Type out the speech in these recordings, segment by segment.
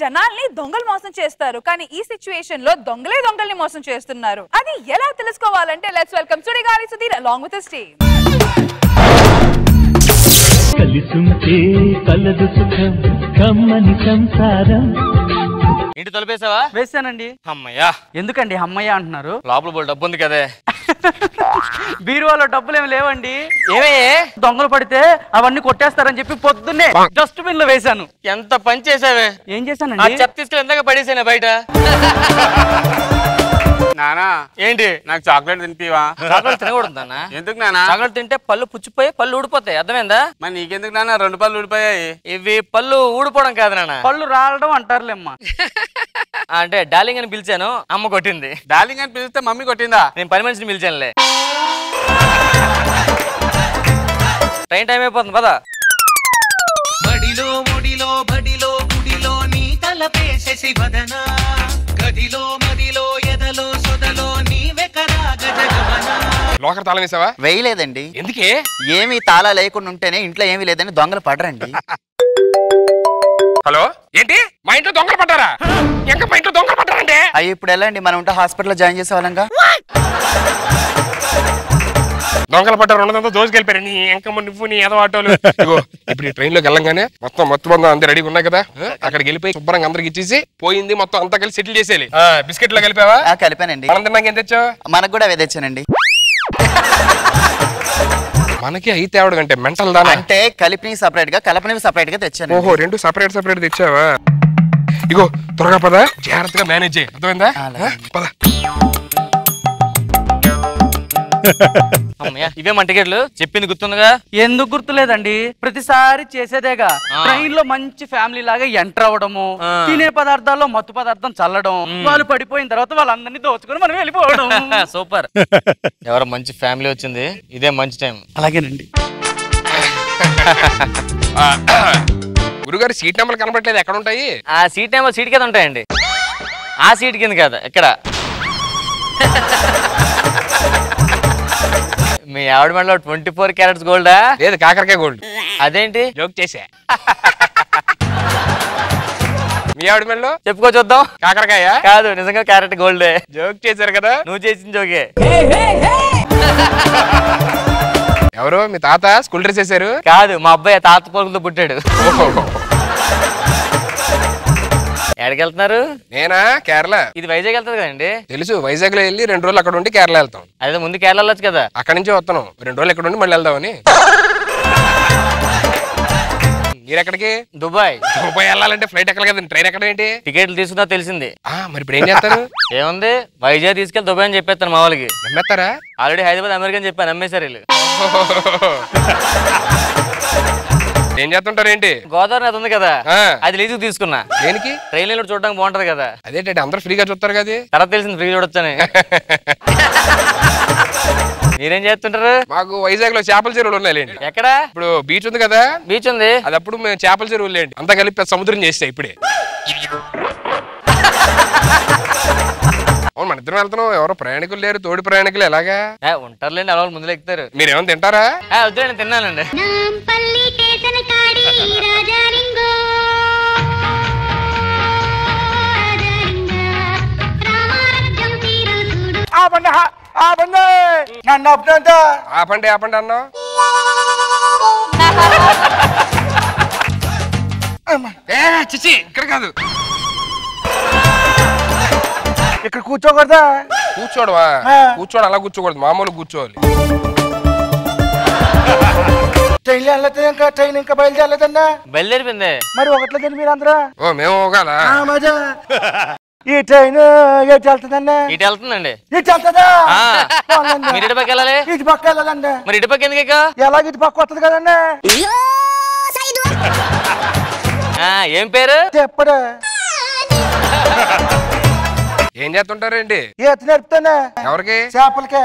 జనాల్ని దొంగలు మోసం చేస్తారు, కానీ ఈ సిచ్యువేషన్ లో దొంగలే దొంగల్ని మోసం చేస్తున్నారు. అది ఎలా తెలుసుకోవాలంటే let's welcome Sudigali Sudheer along with his team. కలిసుంటే కలదు సుఖం కమ్మని సంసారం. ఇంటి తలుపేసావా? వేసానండి. అమ్మయ్యా. ఎందుకండి అమ్మయ్య అంటున్నారు? లోపల బోల్ డబ్బు ఉంది కదే. బీరువాలో డబ్బులు ఏమి లేవండి. ఏమే దొంగలు పడితే అవన్నీ కొట్టేస్తారని చెప్పి పొద్దున్నే డస్ట్బిన్ లో వేసాను. ఎంత పని చేసావే? ఏం చేశానండి? చెత్త తీసుకెళ్ళి ఎందాక పడేసాను బయట. నానా ఏంటి? నాకు చాక్లెట్ తినిపివా? చాక్లెట్ తినకూడదు నాన్న. ఎందుకు నానా? చాక్లెట్ తింటే పళ్ళు పుచ్చిపోయి పళ్ళు ఊడిపోతాయి, అర్థమైందా? మరి నీకెందుకు నాన్న? 2 పళ్ళు ఊడిపోయాయి. ఇవి పళ్ళు ఊడిపోవడం కాదు నాన్న, పళ్ళు రాలడం అంటారులేమ్మా. అంటే డార్లింగ్ అని పిలిచాను, అమ్మ కొట్టింది. డార్లింగ్ అని పిలిస్తే మమ్మీ కొట్టిందా? నేను పని మనిషిని పిలిచానులే. ట్రైన్ టైం అయిపోతుంది పద. బడిలో ఒడిలో బడిలో గుడిలో నీ తలపేసేసి వదనా, గదిలో మదిలో ఎదలో సొదలో నీవెకరా గజగమనా. లోకర్ తాళం వేసావా? వేయలేదండి. ఎందుకే? ఏమి తాళా లేకుండా ఉంటేనే ఇంట్లో ఏమీ లేదని దొంగలు పడరండి. హలో, ఏంటి మా ఇంట్లో దొంగలు పడ్డారా? ఇంకా మా ఇంట్లో దొంగలు పడ్డారంటే అయ్యి ఇప్పుడు ఎలా అండి? మనం ఉంటే హాస్పిటల్లో జాయిన్ చేసే వాళ్ళంగా. దొంగలు పడ్డారు, ఉన్నదంతా దోసుకెళ్ళిపోయారు. నీ ఎంకమ్మ నువ్వు నీ ఏదో ఆటోలు. ఇగో ఇప్పుడు ఈ ట్రైన్ లోకి వెళ్ళంగానే మొత్తం అంతా రెడీగా ఉన్నాయి కదా, అక్కడికి వెళ్ళిపోయి శుభ్రంగా అందరికి ఇచ్చేసి పోయింది మొత్తం అంతా కలిసి సెటిల్ చేసేయాలి. బిస్కెట్ లో కలిపావా? కలిపానండి. మనం తిన్నాక ఏం తెచ్చావు? మనకు కూడా అవే తెచ్చానండి. మనకి అయితే ఆవిడ కంటే మెంటల్ దానా? అంటే కలిపినవి సపరేట్ గా కలపనివి సపరేట్ గా తెచ్చాను. ఓహో, 2 సపరేట్ తెచ్చావా? ఇగో త్వరగా పద, జాగ్రత్తగా మేనేజ్ చేయి, అర్థమైందా? పద. అమ్మయ్య, ఇవే మన టికెట్లు. చెప్పింది గుర్తుందిగా? ఎందుకు గుర్తులేదండి? ప్రతిసారి చేసేదేగా. ట్రైన్ లో మంచి ఫ్యామిలీ లాగా ఎంటర్ అవడము, తినే పదార్థాల్లో మత్తు పదార్థం చల్లడం, వాళ్ళు పడిపోయిన తర్వాత వాళ్ళందరినీ దోచుకుని మనం వెళ్ళిపోవడం. సూపర్. ఎవరో మంచి ఫ్యామిలీ వచ్చింది, ఇదే మంచి టైం. అలాగేనండి. గురుగారు సీట్ నెంబర్లు కనబడలేదు, ఎక్కడ ఉంటాయి? ఆ సీట్ నెంబర్ సీట్ కింద ఉంటాయండి. ఆ సీట్ కింద కాదు, ఇక్కడ. మీ ఆవిడ మెడలో 24 క్యారెట్స్ గోల్డా? లేదు, కాకరకాయ గోల్డ్. అదేంటి? జోక్ చేసా. మీ ఆవిడ మెడలో చెప్పుకో చూద్దాం. కాకరకాయ కాదు, నిజంగా క్యారెట్ గోల్డే. జోక్ చేశారు కదా? నువ్వు చేసిన జోకే. ఎవరు? మీ తాత స్కూల్ డ్రెస్ వేశారు? కాదు, మా అబ్బాయి తాత పోలుతో పుట్టాడు. ఎక్కడికి వెళ్తున్నారు? నేనా? కేరళ. ఇది వైజాగ్ వెళ్తుంది కదండి? తెలుసు, వైజాగ్ లో వెళ్ళి 2 రోజులు అక్కడ ఉండి కేరళ వెళ్తాం. అదే ముందు కేరళ వెళ్ళొచ్చు కదా. అక్కడి నుంచి వస్తాను, 2 రోజులు ఎక్కడ ఉండి మళ్ళీ వెళ్దామని. మీరెక్కడికి? దుబాయ్. దుబాయ్ వెళ్ళాలంటే ఫ్లైట్ ఎక్కడ కదా, ట్రైన్ ఎక్కడ ఏంటి? టికెట్లు తీసుకున్నా తెలిసింది. మరి ఇప్పుడు ఏం చేస్తారు? ఏముంది, వైజాగ్ తీసుకెళ్ళి దుబాయ్ అని చెప్పేస్తాను మా వాళ్ళకి. నమ్మేస్తారా? ఆల్రెడీ హైదరాబాద్ అమెరికా అని చెప్పాను, నమ్మేశారు వీళ్ళు. ఏం చేస్తుంటారు ఏంటి? గోదావరి నది ఉంది కదా, అది లీజుకు తీసుకున్నా. దేనికి? ట్రైన్ లో చూడడానికి బాగుంటది కదా. అదేంటి అందరూ ఫ్రీగా చూస్తారు కదా? తర్వాత తెలిసింది ఫ్రీ చూడొచ్చని. మీరేం చేస్తుంటారు? మాకు వైజాగ్ లో చేపల చెరువులు ఉన్నాయిలేండి. ఎక్కడ? ఇప్పుడు బీచ్ ఉంది కదా. బీచ్ ఉంది, అది అప్పుడు మేము చేపల చెరువులు లేండి, అంతా కలిపి సముద్రం చేస్తాయి ఇప్పుడే. అవును, మన ఇద్దరం వెళ్తున్నాం, ఎవరో ప్రయాణికులు లేరు, తోడి ప్రయాణికులు ఎలాగా? ఉంటారులేండి, అలా ముందులో ఎక్కుతారు. మీరేమైనా తింటారా? వద్దులేండి, తిన్నానండి. ఆపండి అన్నా. చిచ్చి, ఇక్కడ కాదు. ఇక్కడ కూర్చోకూడదా? కూర్చోడవా? కూర్చోడు, అలా కూర్చోకూడదు, మామూలు కూర్చోవాలి. ట్రైన్ వెళ్ళలేదు, ఇంకా ట్రైన్ ఇంకా బయలుదేరలేదన్నా. బయలుదేరిపోయింది. మరి ఒకట్లేదండి మీరు అందరూ? ఓ, మేము కదా. ఈ ట్రైన్ ఎటు వెళ్తుందన్నా? ఇటు వెళ్తుందండి. ఇటు వెళ్తుందా? మీరు ఇటు పక్క వెళ్ళాలి. ఇటు పక్క వెళ్ళాలండి. మరి ఇటు పక్క ఎందుకు? ఎలాగ ఇటు పక్క వస్తుంది కదండి. ఏం పేరు? చెప్పడు. ఏం చేస్తుంటారేంటి? ఈత నేర్పుతానే. ఎవరికి? చేపలకే.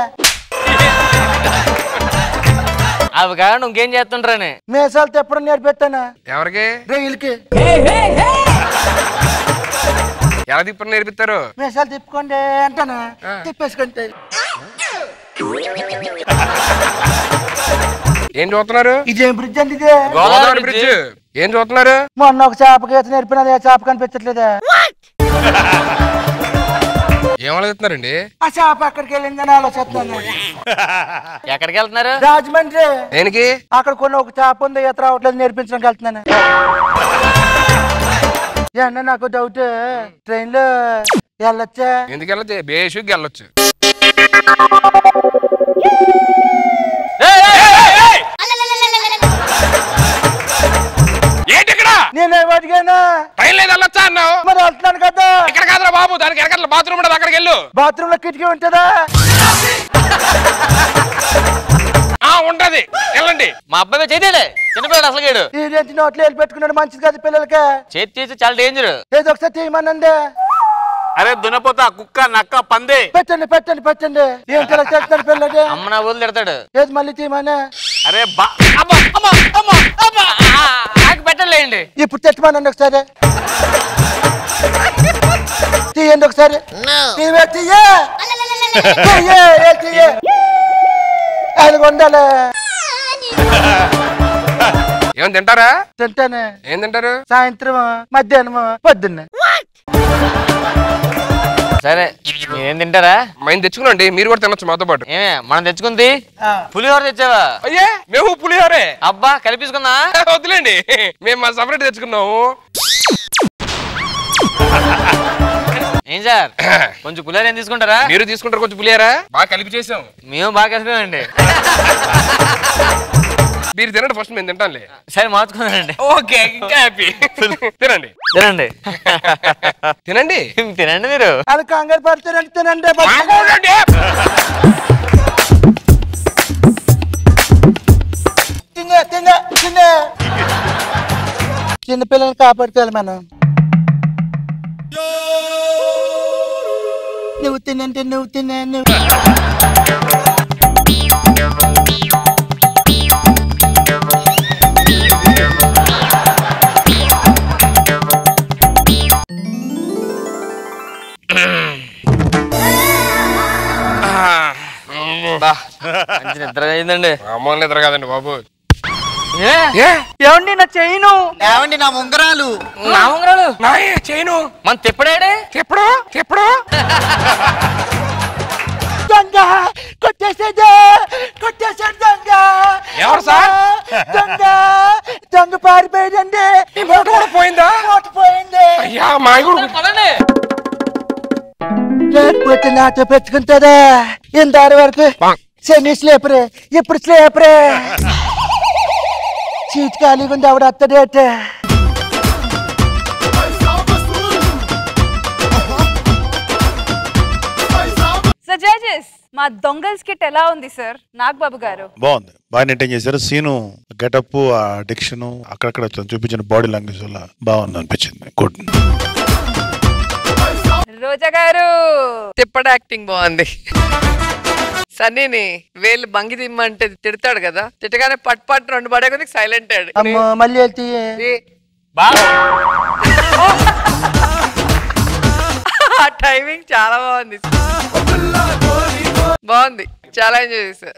అవి కాదు, ఇంకేం చేస్తుంటారని. మేసాలు తెప్పడం నేర్పెట్టానా. ఎవరికి? రైలుకి. ఎలా తిప్పని నేర్పిస్తారు? మేసాలు తిప్పుకోండి అంటానా, తిప్పేసుకుంటే. ఏం చూస్తున్నారు? ఇదేం బ్రిడ్జ్ అండి? ఇది గోదావరి బ్రిడ్జ్. ఏం చూస్తున్నారు? మొన్న ఒక చేపకి ఈత నేర్పినది ఆ చేప కనిపించట్లేదా? ఏం ఆలోచిస్తున్నారండి? ఆ చేప ఎక్కడికి వెళ్ళిందని ఆలోచిస్తున్నాను. ఎక్కడికి వెళ్తున్నారు? రాజమండ్రి. దేనికి? అక్కడ కొన్ని ఒక చేప ఉంది ఈత రావట్లేదు నేర్పించడానికి వెళ్తున్నాను. ఏమన్నా నాకు డౌట్, ట్రైన్ లో వెళ్ళొచ్చా? ఎందుకు వెళ్ళచ్చు? బేషుగ్గా వెళ్ళొచ్చు. ఏంటి ఇక్కడ? నేను అడిగాను ట్రైన్ లేదు వెళ్ళొచ్చా అన్నావు. మరి వెళ్తున్నాను కదా. ఇక్కడ కాదురా బాబు, దానికి ఎక్కడ బాత్రూమ్ ఉండదు, అక్కడికి వెళ్ళు. బాత్రూమ్ లో కిటికీ ఉంటుందా? ఉంటది, వెళ్ళండి. మా అబ్బాయి చేతేడే చిన్నపిల్లడు అసలు గేడు. ఇదేంటి నోట్లో వెళ్ళి పెట్టుకున్నాడు, మంచిది కదా పిల్లలకి. చేతి చేసి చాలా డేంజర్. ఏదో ఒకసారి తీయమనండి. అరే దున్నపోతా, కుక్క, నక్క, పందే. పెట్టండి పెట్టండి పెట్టండి. ఏం చేస్తాడు పిల్లడు? అమ్మ నా ఊళ్ళు తిడతాడు. ఏది మళ్ళీ తీయమనే? అరే పెట్టలేండి. ఇప్పుడు తెచ్చమనండి ఒకసారి. తీయండి ఒకసారి. తీయే తీయే తీయే అది ఉండాలి. ఏమని తింటారా? తింటానే. ఏం తింటారు? సాయంత్రం, మధ్యాహ్నం, పొద్దున్నే. సరే ఏం తింటారా? మేము తెచ్చుకున్నాండి, మీరు కూడా తినొచ్చు మాతో పాటు. ఏమే మనం తెచ్చుకుంది? పులిహోర తెచ్చావా? అయ్యే మేము పులిహోరే. అబ్బా కలిపించుకున్నా? వద్దులేండి, మేము మా సపరేట్ తెచ్చుకున్నాము. ఏం సార్ కొంచెం పులిహోర ఏం తీసుకుంటారా? మీరు తీసుకుంటారు కొంచెం పులిహోరా? బాగా కలిపి చేసాం. మేము బాగా కలిపామండి. మీరు తినండి ఫస్ట్, మేము తింటాంలే. సరే మార్చుకున్నానండి. ఓకే, ఇంకా హ్యాపీ. తినండి తినండి తినండి తినండి. మీరు అది కంగారు పడుతారంటే తినండి. తినే తినే తినే. చిన్నపిల్లల్ని కాపాడుకోవాలి మనం. నువ్వు తినంటే నువ్వు తినే నువ్వు. మంచి నిద్ర అయిందండి. అమ్మోని నిద్ర కాదండి బాబు. ఏమండి నా చైను? ఏమండి నా ఉంగరాలు? నా ఉంగరాలు నాయే చైను. మన తిప్పడాడే తిప్పుడు తిప్పుడు. దొంగ కొట్టేసేదే, కొట్టేసాడు దొంగ. ఎవరు సార్? దొంగ దొంగ పారిపోయాడండి. పోయిందా? పోయింది. అయ్యా మాయగుడు. పదండి. లేకపోతే నాతో పెట్టుకుంటారా? ఇందారి వరకు సెమీ స్లీపరే, ఇప్పుడు స్లీపరే. సీట్ ఖాళీగా ఉంది, ఆవిడ అత్తడేట. సార్ జడ్జెస్, మా దొంగల్ స్కిట్ ఎలా ఉంది సార్? నాగబాబు గారు బాగుంది, బాగా మెయింటైన్ చేశారు. సీను గెటప్, ఆ డిక్షన్, అక్కడక్కడ చూపించిన బాడీ లాంగ్వేజ్ వల్ల బాగుంది అనిపించింది. గుడ్. రోజా గారు తిప్పడ యాక్టింగ్ బాగుంది. సన్నీని వేలు బంగి తిమ్మంటే తిడతాడు కదా, తిట్టగానే పట్ పట్ రెండు పడే కొద్దికి సైలెంట్ అయ్యాడు. అమ్మో మళ్ళీ వెళ్తే ఆ టైమింగ్ చాలా బాగుంది, బాగుంది, చాలా ఎంజాయ్ చేశారు.